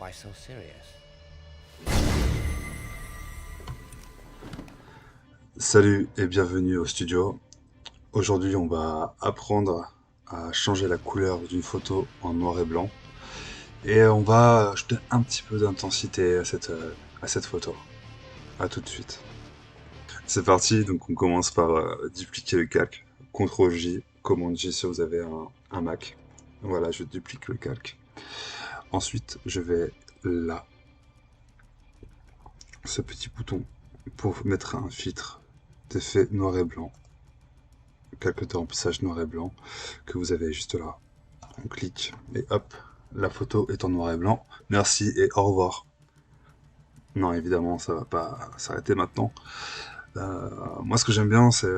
Why so serious? Salut et bienvenue au studio. Aujourd'hui, on va apprendre à changer la couleur d'une photo en noir et blanc. Et on va ajouter un petit peu d'intensité à cette photo. À tout de suite. C'est parti, donc on commence par dupliquer le calque. CTRL-J, commande J si vous avez un Mac. Voilà, je duplique le calque. Ensuite, je vais là, ce petit bouton, pour mettre un filtre d'effet noir et blanc. Calque de remplissage noir et blanc que vous avez juste là. On clique et hop, la photo est en noir et blanc. Merci et au revoir. Non, évidemment, ça va pas s'arrêter maintenant. Moi, ce que j'aime bien, c'est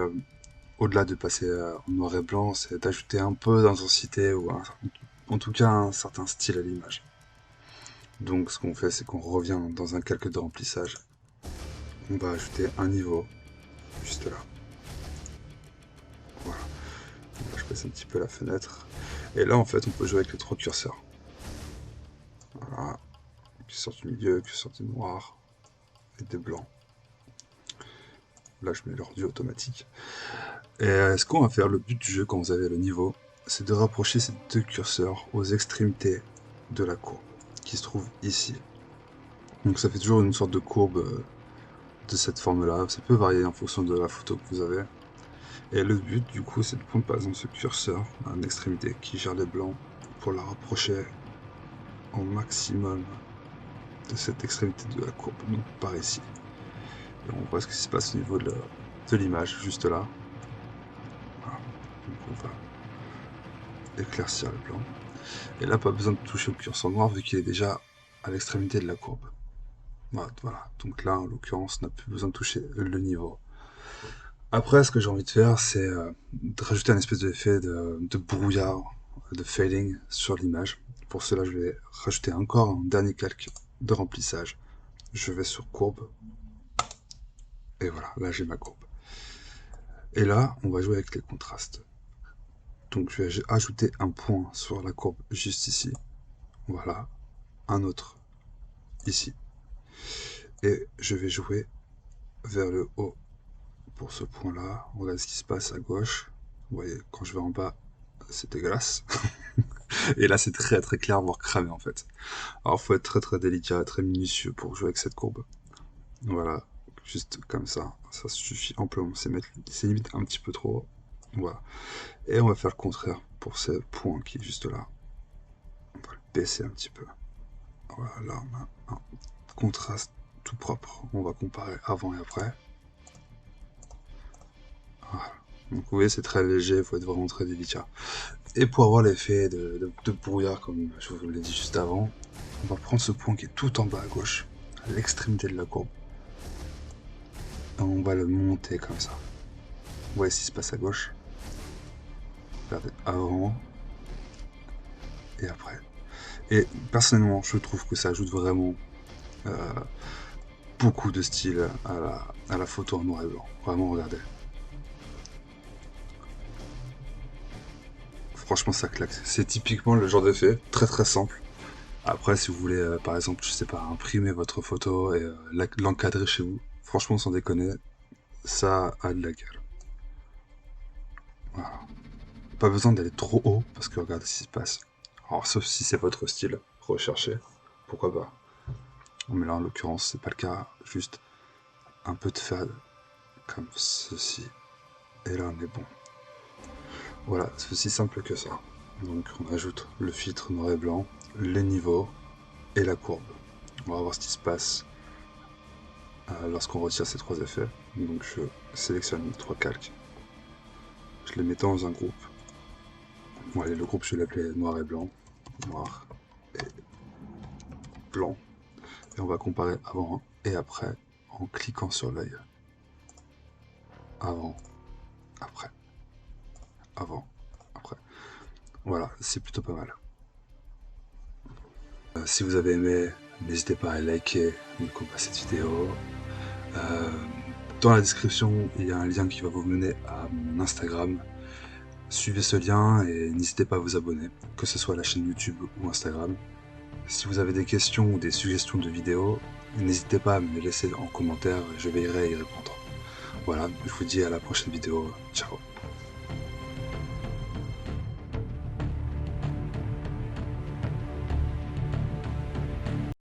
au-delà de passer en noir et blanc, c'est d'ajouter un peu d'intensité ou en tout cas un certain style à l'image. Donc, ce qu'on fait, c'est qu'on revient dans un calque de remplissage. On va ajouter un niveau juste là. Voilà. Là, je baisse un petit peu la fenêtre. Et là, en fait, on peut jouer avec les trois curseurs. Voilà. Curseur du milieu, curseur du noir et des blancs. Là, je mets l'ordu automatique. Et ce qu'on va faire, le but du jeu quand vous avez le niveau, c'est de rapprocher ces deux curseurs aux extrémités de la courbe, qui se trouve ici. Donc ça fait toujours une sorte de courbe de cette forme-là. Ça peut varier en fonction de la photo que vous avez. Et le but, du coup, c'est de prendre par exemple ce curseur à une extrémité qui gère les blancs pour la rapprocher au maximum de cette extrémité de la courbe, donc par ici. Et on voit ce qui se passe au niveau de l'image, juste là. Voilà. Donc on va éclaircir le blanc. Et là, pas besoin de toucher au curseur noir vu qu'il est déjà à l'extrémité de la courbe. Voilà. Donc là, en l'occurrence, on n'a plus besoin de toucher le niveau. Après, ce que j'ai envie de faire, c'est de rajouter un espèce d'effet de brouillard, de fading sur l'image. Pour cela, je vais rajouter encore un dernier calque de remplissage. Je vais sur courbe. Et voilà, là j'ai ma courbe. Et là, on va jouer avec les contrastes. Donc je vais ajouter un point sur la courbe juste ici. Voilà, un autre ici. Et je vais jouer vers le haut pour ce point-là. On regarde ce qui se passe à gauche. Vous voyez, quand je vais en bas, c'est dégueulasse. Et là, c'est très très clair, voire cramé en fait. Alors, faut être très très délicat, très minutieux pour jouer avec cette courbe. Voilà, juste comme ça suffit amplement. C'est limite un petit peu trop. Voilà. Et on va faire le contraire pour ce point qui est juste là. On va le baisser un petit peu. Voilà, là on a un contraste tout propre. On va comparer avant et après. Voilà. Donc vous voyez, c'est très léger, il faut être vraiment très délicat. Et pour avoir l'effet de brouillard, comme je vous l'ai dit juste avant, on va prendre ce point qui est tout en bas à gauche, à l'extrémité de la courbe. Et on va le monter comme ça. Vous voyez ce qui se passe à gauche. Regardez, avant et après. Et personnellement, je trouve que ça ajoute vraiment beaucoup de style à la photo en noir et blanc. Vraiment, regardez. Franchement, ça claque. C'est typiquement le genre d'effet, très très simple. Après, si vous voulez, par exemple, je sais pas, imprimer votre photo et l'encadrer chez vous, franchement, sans déconner, ça a de la gueule. Voilà. Pas besoin d'aller trop haut, parce que regardez ce qui se passe. Alors, sauf si c'est votre style, recherchez, pourquoi pas. Mais là, en l'occurrence, c'est pas le cas, juste un peu de fade, comme ceci. Et là, on est bon. Voilà, c'est aussi simple que ça. Donc on ajoute le filtre noir et blanc, les niveaux et la courbe. On va voir ce qui se passe lorsqu'on retire ces trois effets. Donc je sélectionne les trois calques. Je les mets dans un groupe. Bon, allez, le groupe je vais l'appeler noir et blanc. Noir et blanc. Et on va comparer avant et après en cliquant sur l'œil. Avant, après, avant, après. Voilà, c'est plutôt pas mal. Si vous avez aimé, n'hésitez pas à liker cette vidéo. Euh, Dans la description, il y a un lien qui va vous mener à mon Instagram. Suivez ce lien et n'hésitez pas à vous abonner, que ce soit à la chaîne YouTube ou Instagram. Si vous avez des questions ou des suggestions de vidéos, n'hésitez pas à me les laisser en commentaire, je veillerai à y répondre. Voilà, je vous dis à la prochaine vidéo. Ciao.